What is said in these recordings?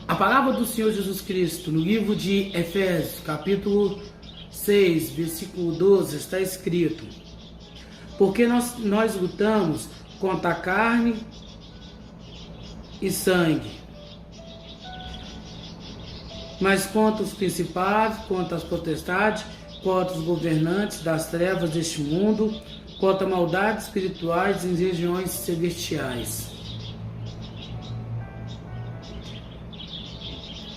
A palavra do Senhor Jesus Cristo, no livro de Efésios, capítulo 6, versículo 12, está escrito: porque nós lutamos contra a carne e sangue, mas contra os principados, contra as potestades, contra os governantes das trevas deste mundo, contra maldades espirituais em regiões celestiais.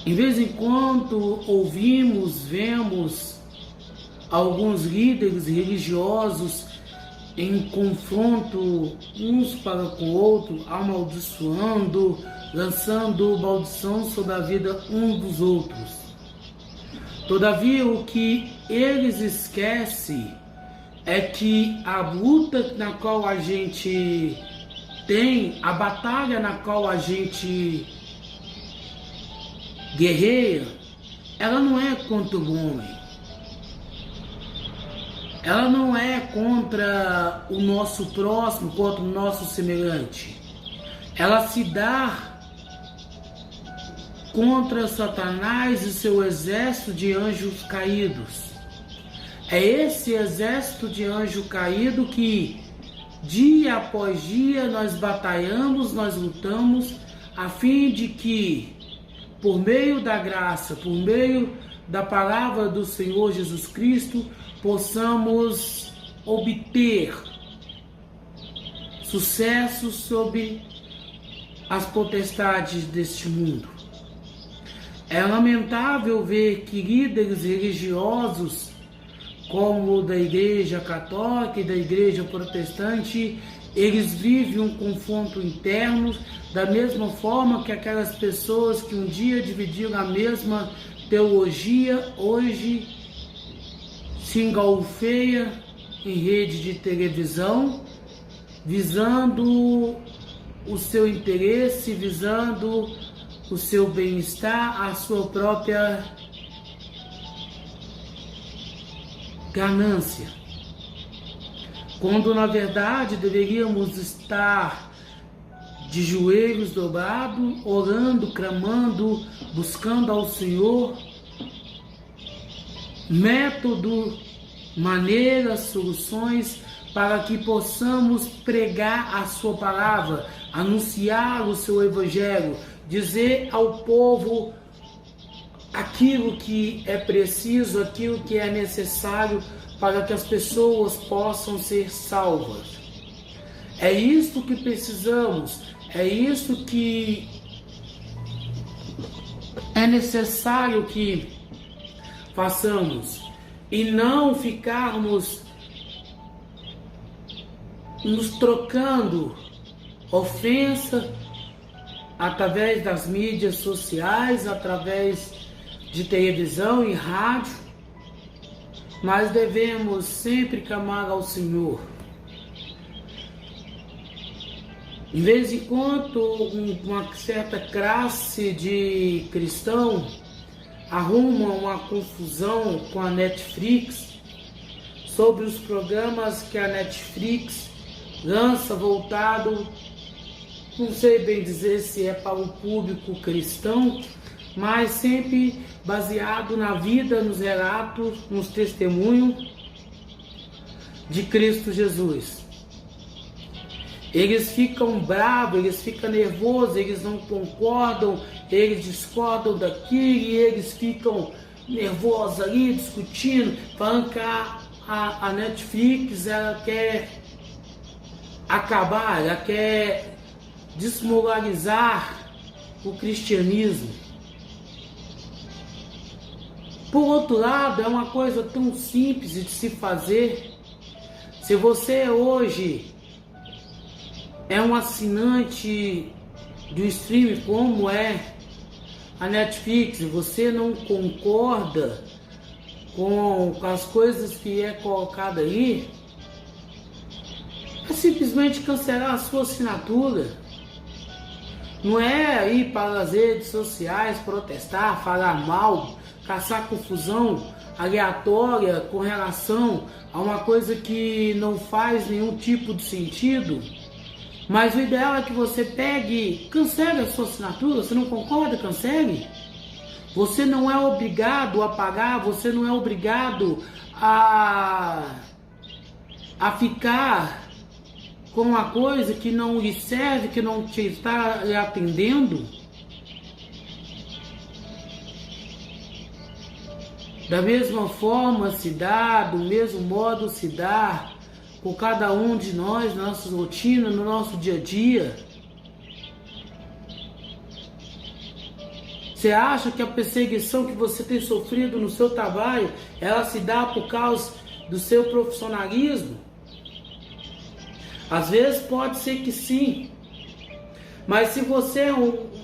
Em vez em quando vemos alguns líderes religiosos em confronto uns para com o outro, amaldiçoando, lançando maldição sobre a vida uns dos outros. Todavia, o que eles esquecem é que a luta na qual a gente tem, a batalha na qual a gente guerreia, ela não é contra o homem, ela não é contra o nosso próximo, contra o nosso semelhante, ela se dá contra Satanás e seu exército de anjos caídos. É esse exército de anjo caído que dia após dia nós batalhamos, nós lutamos, a fim de que por meio da graça, por meio da palavra do Senhor Jesus Cristo, possamos obter sucesso sobre as potestades deste mundo. É lamentável ver que líderes religiosos, como o da Igreja Católica e da Igreja Protestante, eles vivem um confronto interno, da mesma forma que aquelas pessoas que um dia dividiram a mesma teologia, hoje se engalfeiam em rede de televisão, visando o seu interesse, visando o seu bem-estar, a sua própria ganância. Quando na verdade deveríamos estar de joelhos dobrados, orando, clamando, buscando ao Senhor método, maneiras, soluções para que possamos pregar a sua palavra, anunciar o seu evangelho, dizer ao povo aquilo que é preciso, aquilo que é necessário para que as pessoas possam ser salvas. É isto que precisamos, é isso que é necessário que façamos, e não ficarmos nos trocando ofensa através das mídias sociais, através de televisão e rádio, mas devemos sempre clamar ao Senhor. De vez em quando, uma certa classe de cristão arruma uma confusão com a Netflix sobre os programas que a Netflix lança voltado, não sei bem dizer se é para o público cristão, mas sempre baseado na vida, nos relatos, nos testemunhos de Cristo Jesus. Eles ficam bravos, eles ficam nervosos, eles não concordam, eles discordam daquilo e eles ficam nervosos ali, discutindo, falando que a Netflix ela quer acabar, ela quer desmoralizar o cristianismo. Por outro lado, é uma coisa tão simples de se fazer. Se você hoje é um assinante do stream como é a Netflix, você não concorda com as coisas que é colocada aí, é simplesmente cancelar a sua assinatura. Não é ir para as redes sociais protestar, falar mal, caçar confusão aleatória com relação a uma coisa que não faz nenhum tipo de sentido. Mas o ideal é que você pegue, cancele a sua assinatura. Você não concorda? Cancele. Você não é obrigado a pagar, você não é obrigado a ficar com uma coisa que não lhe serve, que não te está lhe atendendo. Da mesma forma se dá, do mesmo modo se dá com cada um de nós, na nossa rotina, no nosso dia a dia. Você acha que a perseguição que você tem sofrido no seu trabalho, ela se dá por causa do seu profissionalismo? Às vezes pode ser que sim, mas se você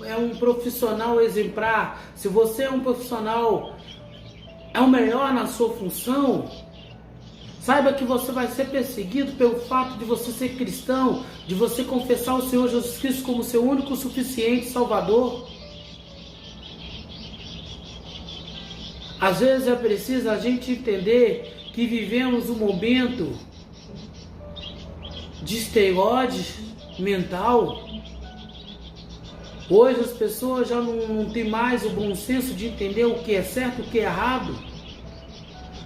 é um profissional exemplar, se você é um profissional, é o melhor na sua função, saiba que você vai ser perseguido pelo fato de você ser cristão, de você confessar o Senhor Jesus Cristo como seu único, suficiente Salvador. Às vezes é preciso a gente entender que vivemos um momento de esteroide mental. Hoje as pessoas já não têm mais o bom senso de entender o que é certo e o que é errado.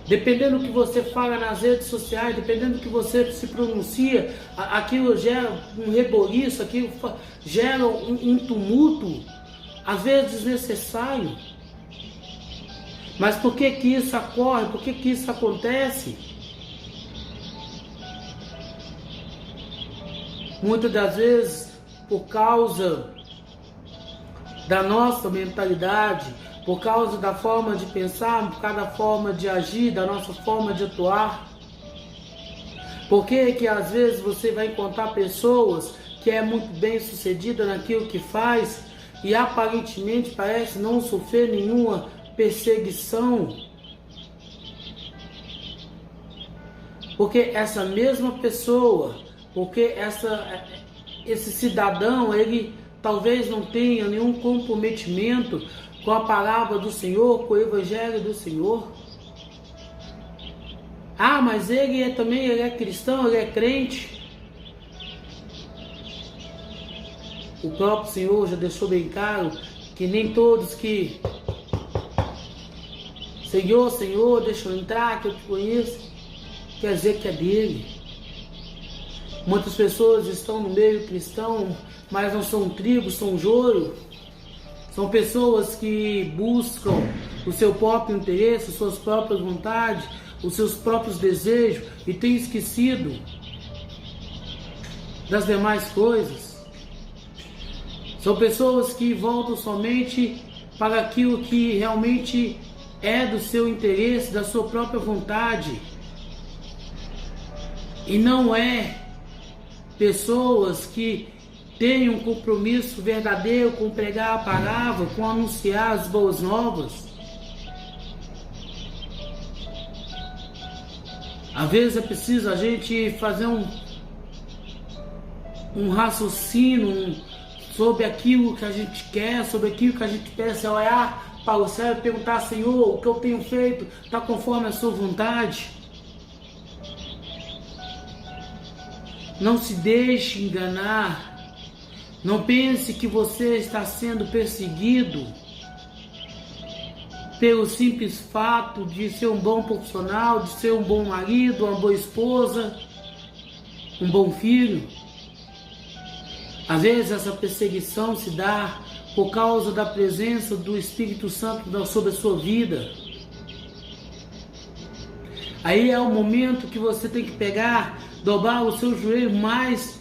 Dependendo do que você fala nas redes sociais, dependendo do que você se pronuncia, aquilo gera um reboliço, aquilo gera um tumulto, às vezes desnecessário. Mas por que que isso ocorre? Por que que isso acontece? Muitas das vezes por causa da nossa mentalidade, por causa da forma de pensar, por causa da forma de agir, da nossa forma de atuar. Por que que às vezes você vai encontrar pessoas que é muito bem sucedida naquilo que faz e aparentemente parece não sofrer nenhuma perseguição? Porque essa mesma pessoa, porque esse cidadão, ele talvez não tenha nenhum comprometimento com a palavra do Senhor, com o Evangelho do Senhor. Ah, mas ele é cristão, ele é crente. O próprio Senhor já deixou bem claro que nem todos que Senhor, Senhor, deixa eu entrar, que eu te conheço, quer dizer que é dele. Muitas pessoas estão no meio cristão, mas não são trigo, são joio. São pessoas que buscam o seu próprio interesse, suas próprias vontades, os seus próprios desejos e têm esquecido das demais coisas. São pessoas que voltam somente para aquilo que realmente é do seu interesse, da sua própria vontade. E não é pessoas que têm um compromisso verdadeiro com pregar a palavra, com anunciar as boas novas. Às vezes é preciso a gente fazer um raciocínio sobre aquilo que a gente quer, sobre aquilo que a gente pensa, olhar para o céu e perguntar: Senhor, o que eu tenho feito está conforme a sua vontade? Não se deixe enganar. Não pense que você está sendo perseguido pelo simples fato de ser um bom profissional, de ser um bom marido, uma boa esposa, um bom filho. Às vezes essa perseguição se dá por causa da presença do Espírito Santo sobre a sua vida. Aí é o momento que você tem que pegar, dobrar o seu joelho mais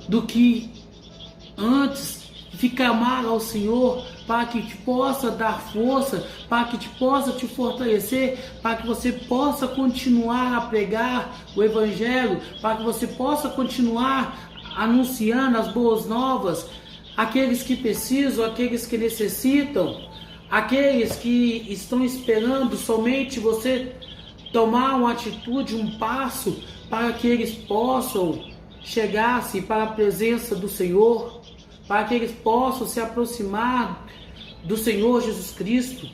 do que antes, ficar amar ao Senhor, para que te possa dar força, para que te possa te fortalecer, para que você possa continuar a pregar o Evangelho, para que você possa continuar anunciando as boas novas, aqueles que precisam, aqueles que necessitam, aqueles que estão esperando somente você tomar uma atitude, um passo, para que eles possam chegar-se para a presença do Senhor, para que eles possam se aproximar do Senhor Jesus Cristo.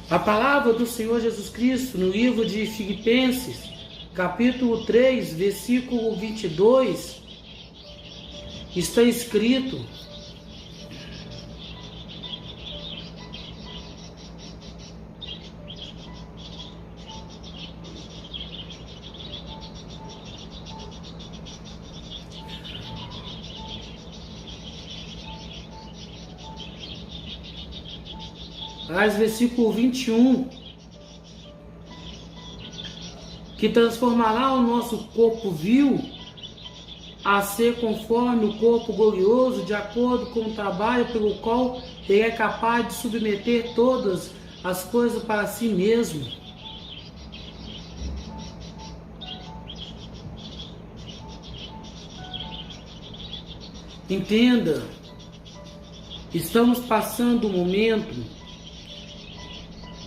A palavra do Senhor Jesus Cristo no livro de Filipenses, capítulo 3, versículo 22, está escrito: versículo 21, que transformará o nosso corpo vil a ser conforme o corpo glorioso, de acordo com o trabalho pelo qual ele é capaz de submeter todas as coisas para si mesmo. Entenda, estamos passando um momento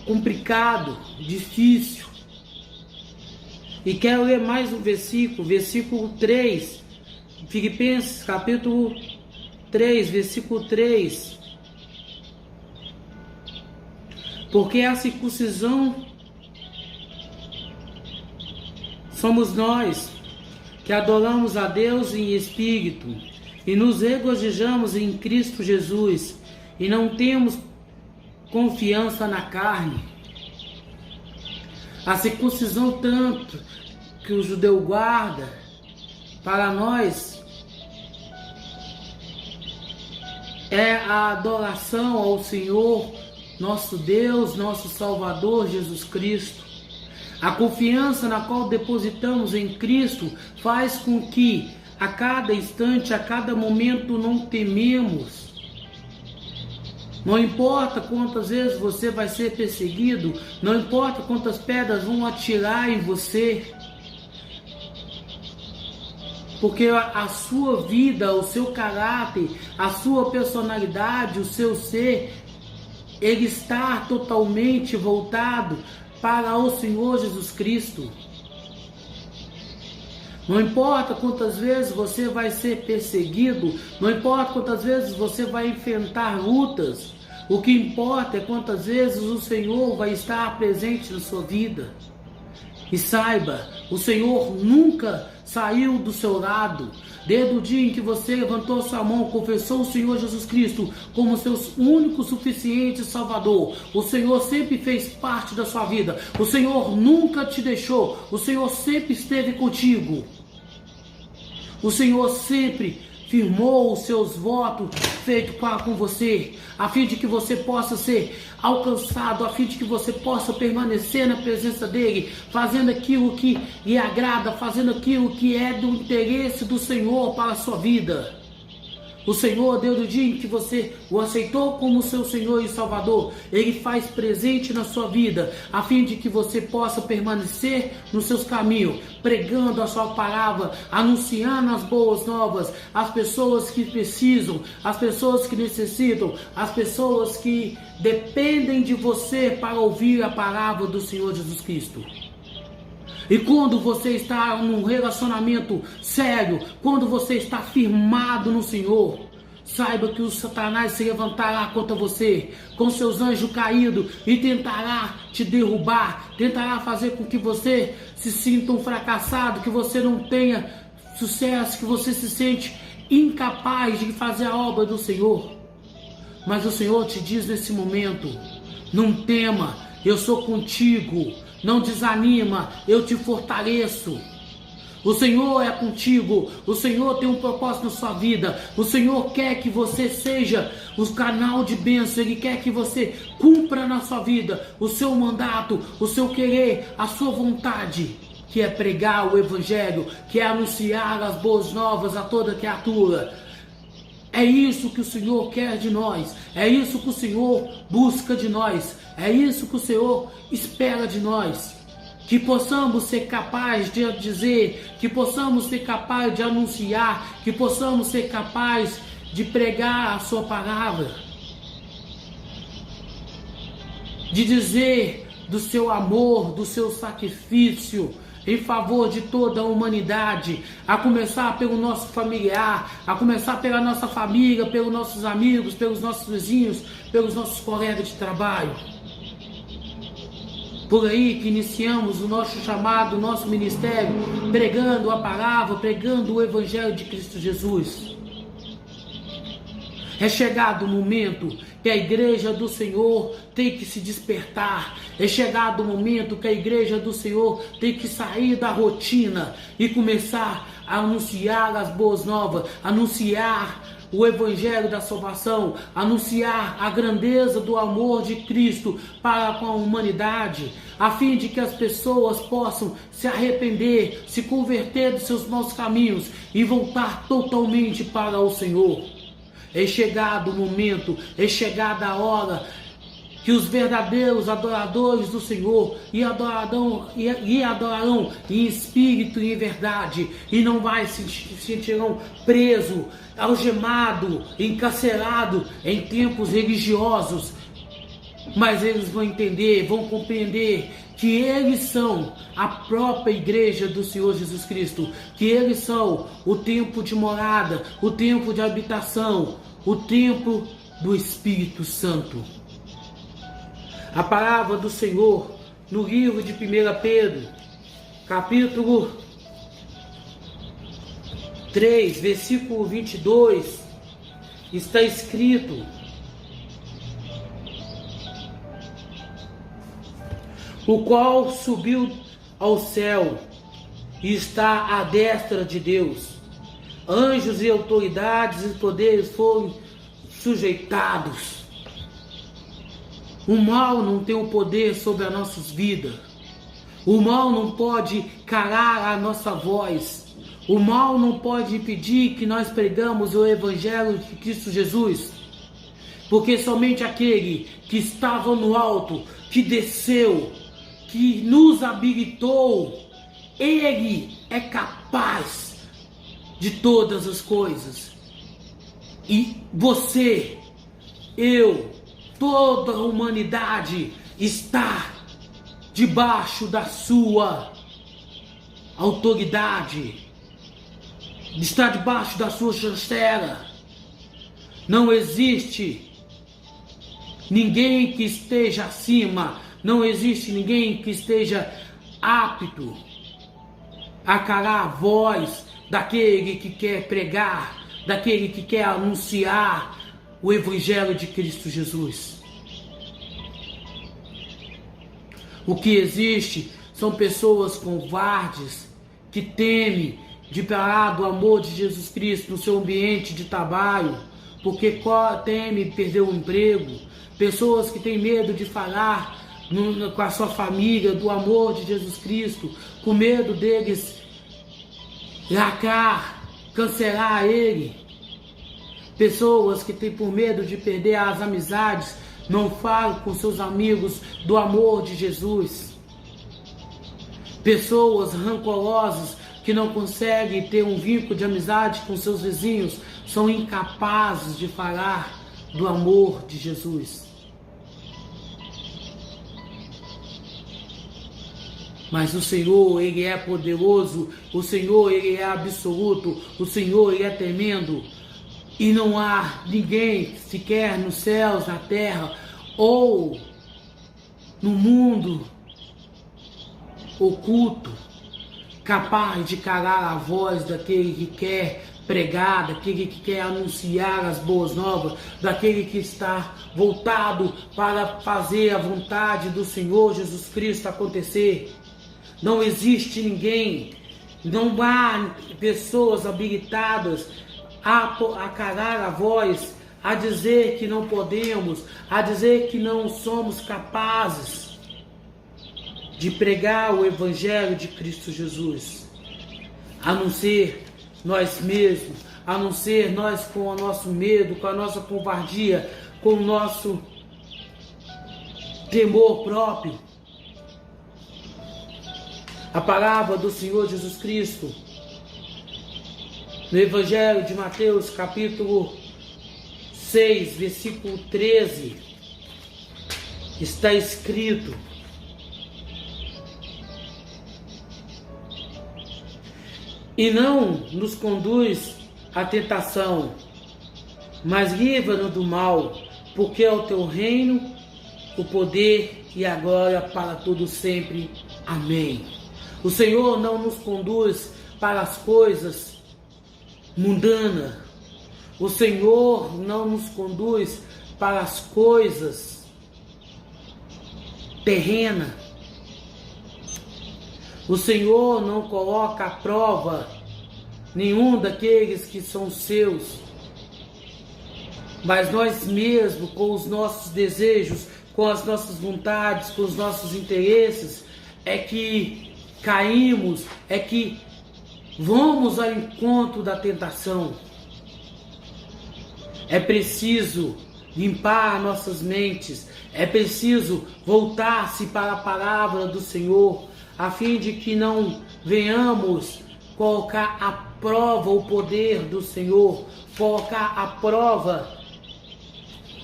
complicado, difícil. E quero ler mais um versículo 3, Filipenses capítulo 3, versículo 3. Porque a circuncisão somos nós, que adoramos a Deus em espírito, e nos regozijamos em Cristo Jesus, e não temos confiança na carne. A circuncisão tanto que o judeu guarda, para nós, é a adoração ao Senhor, nosso Deus, nosso Salvador, Jesus Cristo. A confiança na qual depositamos em Cristo faz com que a cada instante, a cada momento não tememos. Não importa quantas vezes você vai ser perseguido, não importa quantas pedras vão atirar em você, porque a sua vida, o seu caráter, a sua personalidade, o seu ser, ele está totalmente voltado para o Senhor Jesus Cristo. Não importa quantas vezes você vai ser perseguido, não importa quantas vezes você vai enfrentar lutas, o que importa é quantas vezes o Senhor vai estar presente na sua vida. E saiba, o Senhor nunca saiu do seu lado. Desde o dia em que você levantou sua mão, confessou o Senhor Jesus Cristo como seu único, suficiente Salvador, o Senhor sempre fez parte da sua vida. O Senhor nunca te deixou. O Senhor sempre esteve contigo. O Senhor sempre firmou os seus votos feitos para com você, a fim de que você possa ser alcançado, a fim de que você possa permanecer na presença dele, fazendo aquilo que lhe agrada, fazendo aquilo que é do interesse do Senhor para a sua vida. O Senhor, desde o dia em que você o aceitou como seu Senhor e Salvador, Ele faz presente na sua vida, a fim de que você possa permanecer nos seus caminhos, pregando a sua palavra, anunciando as boas novas, às pessoas que precisam, às pessoas que necessitam, às pessoas que dependem de você para ouvir a palavra do Senhor Jesus Cristo. E quando você está num relacionamento sério, quando você está firmado no Senhor, saiba que o Satanás se levantará contra você com seus anjos caídos e tentará te derrubar, tentará fazer com que você se sinta um fracassado, que você não tenha sucesso, que você se sente incapaz de fazer a obra do Senhor. Mas o Senhor te diz nesse momento: não tema, eu sou contigo. Não desanima, eu te fortaleço. O Senhor é contigo, o Senhor tem um propósito na sua vida, o Senhor quer que você seja o canal de bênção, Ele quer que você cumpra na sua vida o seu mandato, o seu querer, a sua vontade, que é pregar o Evangelho, que é anunciar as boas novas a toda criatura. É isso que o Senhor quer de nós, é isso que o Senhor busca de nós, é isso que o Senhor espera de nós. Que possamos ser capazes de dizer, que possamos ser capazes de anunciar, que possamos ser capazes de pregar a sua palavra, de dizer do seu amor, do seu sacrifício em favor de toda a humanidade, a começar pelo nosso familiar, a começar pela nossa família, pelos nossos amigos, pelos nossos vizinhos, pelos nossos colegas de trabalho. por aí que iniciamos o nosso chamado, o nosso ministério, pregando a palavra, pregando o Evangelho de Cristo Jesus. É chegado o momento que a igreja do Senhor tem que se despertar. É chegado o momento que a igreja do Senhor tem que sair da rotina e começar a anunciar as boas novas, anunciar o Evangelho da salvação, anunciar a grandeza do amor de Cristo para com a humanidade, a fim de que as pessoas possam se arrepender, se converter dos seus maus caminhos e voltar totalmente para o Senhor. É chegado o momento, é chegada a hora que os verdadeiros adoradores do Senhor adorarão em espírito e em verdade, e não se sentirão presos, algemados, encarcerados em tempos religiosos, mas eles vão entender, vão compreender que eles são a própria igreja do Senhor Jesus Cristo, que eles são o templo de morada, o templo de habitação, o templo do Espírito Santo. A palavra do Senhor no livro de 1 Pedro, capítulo 3, versículo 22, está escrito: o qual subiu ao céu e está à destra de Deus. Anjos e autoridades e poderes foram sujeitados. O mal não tem o poder sobre as nossas vidas. O mal não pode calar a nossa voz. O mal não pode impedir que nós pregamos o Evangelho de Cristo Jesus. Porque somente aquele que estava no alto, que desceu, que nos habilitou, ele é capaz de todas as coisas. E você, eu, toda a humanidade está debaixo da sua autoridade, está debaixo da sua chancela. Não existe ninguém que esteja acima, não existe ninguém que esteja apto a calar a voz daquele que quer pregar, daquele que quer anunciar o Evangelho de Cristo Jesus. O que existe são pessoas covardes que temem de falar do amor de Jesus Cristo no seu ambiente de trabalho, porque temem perder o emprego. Pessoas que têm medo de falar com a sua família do amor de Jesus Cristo, com medo deles lacrar, cancelar ele. Pessoas que têm por medo de perder as amizades, não falam com seus amigos do amor de Jesus. Pessoas rancorosas que não conseguem ter um vínculo de amizade com seus vizinhos, são incapazes de falar do amor de Jesus. Mas o Senhor, Ele é poderoso, o Senhor, Ele é absoluto, o Senhor, Ele é tremendo. E não há ninguém, sequer nos céus, na terra, ou no mundo oculto, capaz de calar a voz daquele que quer pregar, daquele que quer anunciar as boas novas, daquele que está voltado para fazer a vontade do Senhor Jesus Cristo acontecer. Não existe ninguém, não há pessoas habilitadas a calar a voz, a dizer que não podemos, a dizer que não somos capazes de pregar o Evangelho de Cristo Jesus, a não ser nós mesmos, a não ser nós com o nosso medo, com a nossa covardia, com o nosso temor próprio. A palavra do Senhor Jesus Cristo, no Evangelho de Mateus, capítulo 6, versículo 13, está escrito: e não nos conduz à tentação, mas livra-nos do mal, porque é o teu reino o poder e a glória para todos sempre. Amém. O Senhor não nos conduz para as coisas mundanas. O Senhor não nos conduz para as coisas terrenas. O Senhor não coloca à prova nenhum daqueles que são seus. Mas nós mesmos, com os nossos desejos, com as nossas vontades, com os nossos interesses, é que caímos, é que vamos ao encontro da tentação. É preciso limpar nossas mentes, é preciso voltar-se para a palavra do Senhor, a fim de que não venhamos colocar à prova o poder do Senhor, colocar à prova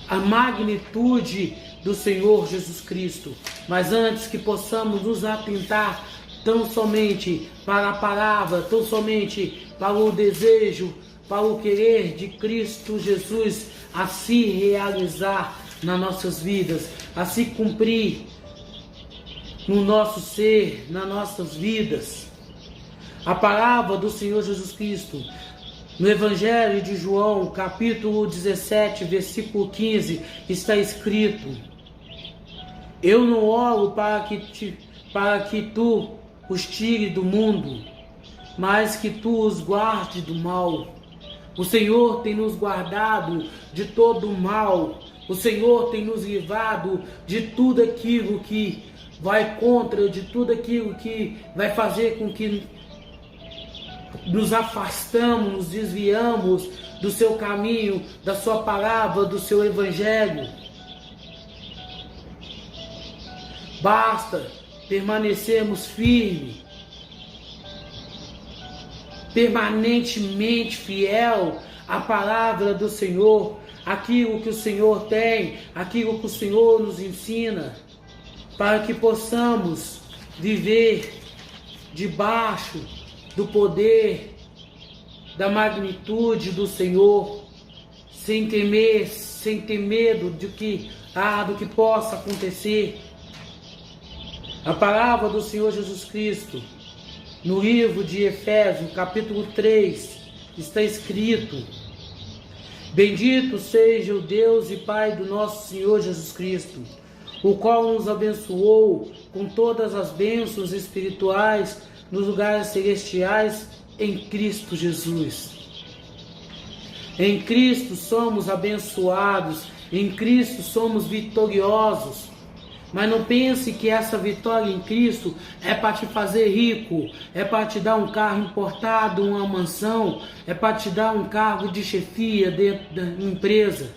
a magnitude do Senhor Jesus Cristo. Mas antes que possamos nos atentar tão somente para a palavra, tão somente para o desejo, para o querer de Cristo Jesus a se realizar nas nossas vidas, a se cumprir no nosso ser, nas nossas vidas. A palavra do Senhor Jesus Cristo, no Evangelho de João, capítulo 17, versículo 15, está escrito: eu não oro para que tu os tire do mundo, mas que tu os guarde do mal. O Senhor tem nos guardado de todo o mal. O Senhor tem nos livrado de tudo aquilo que vai contra, de tudo aquilo que vai fazer com que nos afastamos, nos desviamos do seu caminho, da sua palavra, do seu evangelho. Basta permanecermos firmes, permanentemente fiel à palavra do Senhor, aquilo que o Senhor tem, aquilo que o Senhor nos ensina, para que possamos viver debaixo do poder, da magnitude do Senhor, sem temer, sem ter medo do que possa acontecer. A palavra do Senhor Jesus Cristo, no livro de Efésios, capítulo 3, está escrito: bendito seja o Deus e Pai do nosso Senhor Jesus Cristo, o qual nos abençoou com todas as bênçãos espirituais nos lugares celestiais em Cristo Jesus. Em Cristo somos abençoados, em Cristo somos vitoriosos. Mas não pense que essa vitória em Cristo é para te fazer rico, é para te dar um carro importado, uma mansão, é para te dar um cargo de chefia dentro da empresa.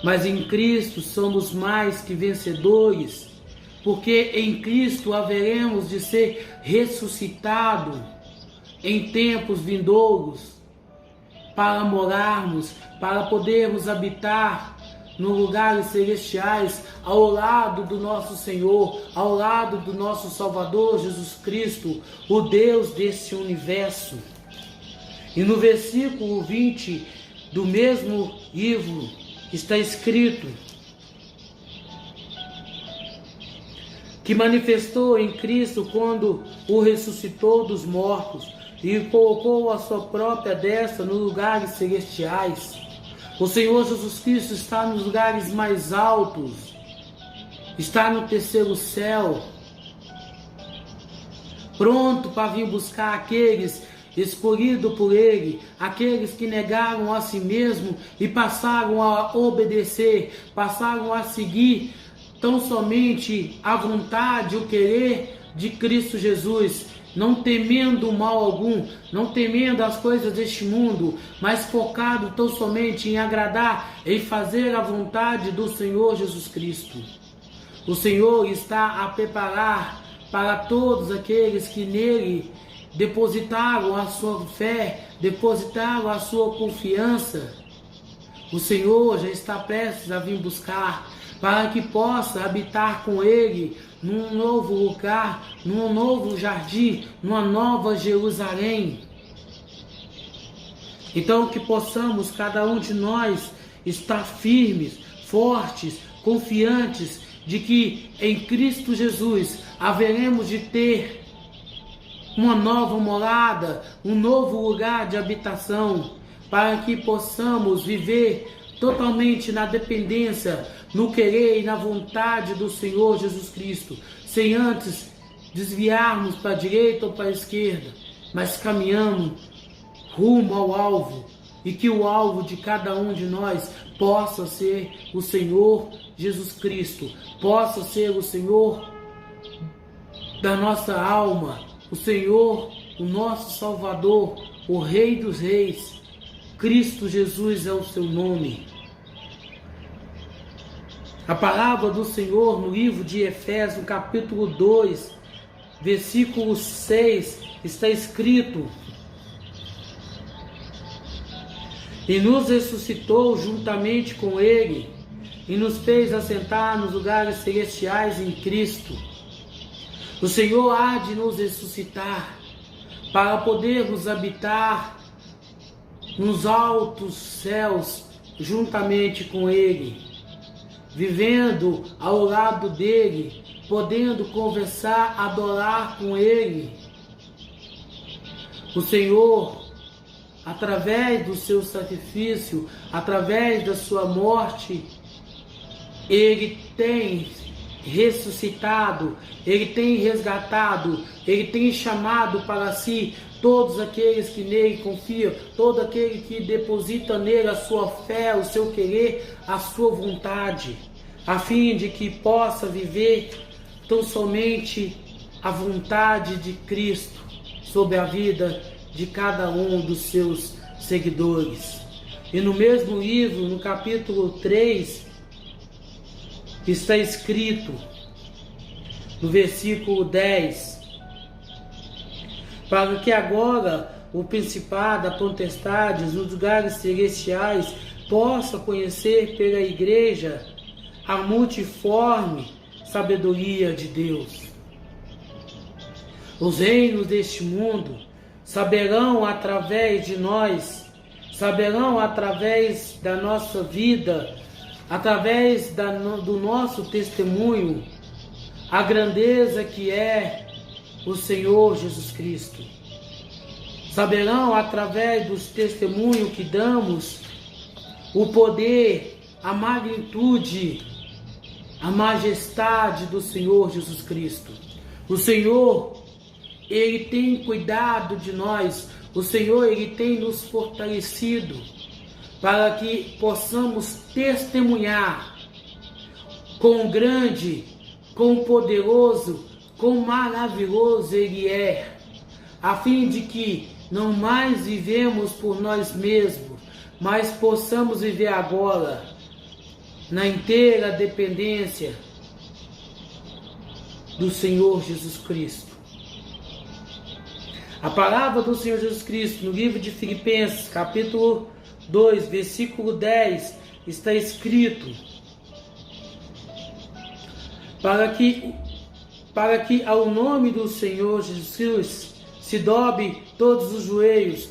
Mas em Cristo somos mais que vencedores, porque em Cristo haveremos de ser ressuscitados em tempos vindouros, para morarmos, para podermos habitar nos lugares celestiais, ao lado do nosso Senhor, ao lado do nosso Salvador Jesus Cristo, o Deus desse universo. E no versículo 20 do mesmo livro está escrito que manifestou em Cristo quando o ressuscitou dos mortos e colocou a sua própria destra nos lugares celestiais. O Senhor Jesus Cristo está nos lugares mais altos, está no terceiro céu, pronto para vir buscar aqueles escolhidos por Ele, aqueles que negaram a si mesmo e passaram a obedecer, passaram a seguir tão somente a vontade, o querer de Cristo Jesus, não temendo mal algum, não temendo as coisas deste mundo, mas focado tão somente em agradar, em fazer a vontade do Senhor Jesus Cristo. O Senhor está a preparar para todos aqueles que nele depositaram a sua fé, depositaram a sua confiança. O Senhor já está prestes a vir buscar, para que possa habitar com Ele num novo lugar, num novo jardim, numa nova Jerusalém. Então que possamos, cada um de nós, estar firmes, fortes, confiantes de que em Cristo Jesus haveremos de ter uma nova morada, um novo lugar de habitação, para que possamos viver totalmente na dependência, no querer e na vontade do Senhor Jesus Cristo, sem antes desviarmos para a direita ou para a esquerda, mas caminhamos rumo ao alvo, e que o alvo de cada um de nós possa ser o Senhor Jesus Cristo, possa ser o Senhor da nossa alma, o Senhor, o nosso Salvador, o Rei dos Reis. Cristo Jesus é o seu nome. A palavra do Senhor no livro de Efésios, capítulo 2, versículo 6, está escrito: e nos ressuscitou juntamente com Ele, e nos fez assentar nos lugares celestiais em Cristo. O Senhor há de nos ressuscitar para podermos habitar nos altos céus juntamente com Ele, vivendo ao lado dele, podendo conversar, adorar com Ele. O Senhor, através do seu sacrifício, através da sua morte, Ele tem ressuscitado, Ele tem resgatado, Ele tem chamado para si todos aqueles que nele confiam, todo aquele que deposita nele a sua fé, o seu querer, a sua vontade, a fim de que possa viver tão somente a vontade de Cristo sobre a vida de cada um dos seus seguidores. E no mesmo livro, no capítulo 3, está escrito, no versículo 10, para que agora o principado, a potestade, nos lugares celestiais, possa conhecer pela igreja a multiforme sabedoria de Deus. Os reinos deste mundo saberão através de nós, saberão através da nossa vida, através do nosso testemunho, a grandeza que é o Senhor Jesus Cristo. Saberão através dos testemunhos que damos o poder, a magnitude, a majestade do Senhor Jesus Cristo. O Senhor, Ele tem cuidado de nós. O Senhor, Ele tem nos fortalecido para que possamos testemunhar quão grande, quão poderoso, quão maravilhoso Ele é, a fim de que não mais vivemos por nós mesmos, mas possamos viver agora na inteira dependência do Senhor Jesus Cristo. A palavra do Senhor Jesus Cristo no livro de Filipenses, capítulo 2, versículo 10, está escrito: para que ao nome do Senhor Jesus se dobre todos os joelhos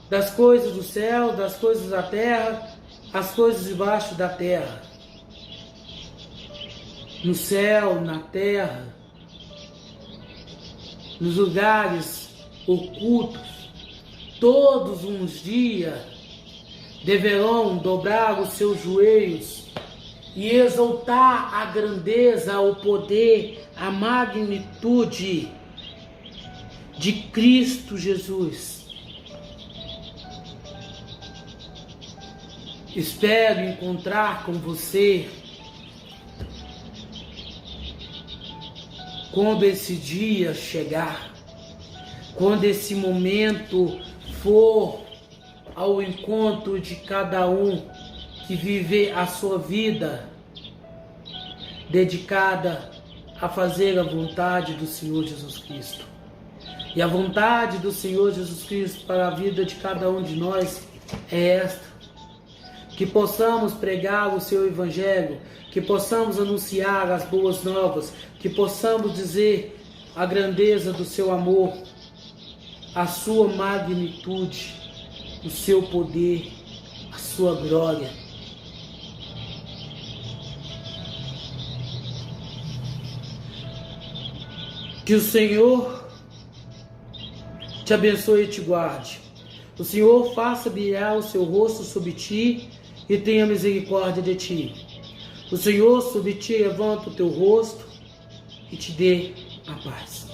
das coisas do céu, das coisas da terra, as coisas debaixo da terra. No céu, na terra, nos lugares ocultos, todos uns dias deverão dobrar os seus joelhos e exaltar a grandeza, o poder, a magnitude de Cristo Jesus. Espero encontrar com você quando esse dia chegar, quando esse momento for ao encontro de cada um que vive a sua vida dedicada a fazer a vontade do Senhor Jesus Cristo. E a vontade do Senhor Jesus Cristo para a vida de cada um de nós é esta: que possamos pregar o seu Evangelho, que possamos anunciar as boas novas, que possamos dizer a grandeza do seu amor, a sua magnitude, o seu poder, a sua glória. Que o Senhor te abençoe e te guarde. O Senhor faça brilhar o seu rosto sobre ti e tenha misericórdia de ti. O Senhor sobre ti levanta o teu rosto e te dê a paz.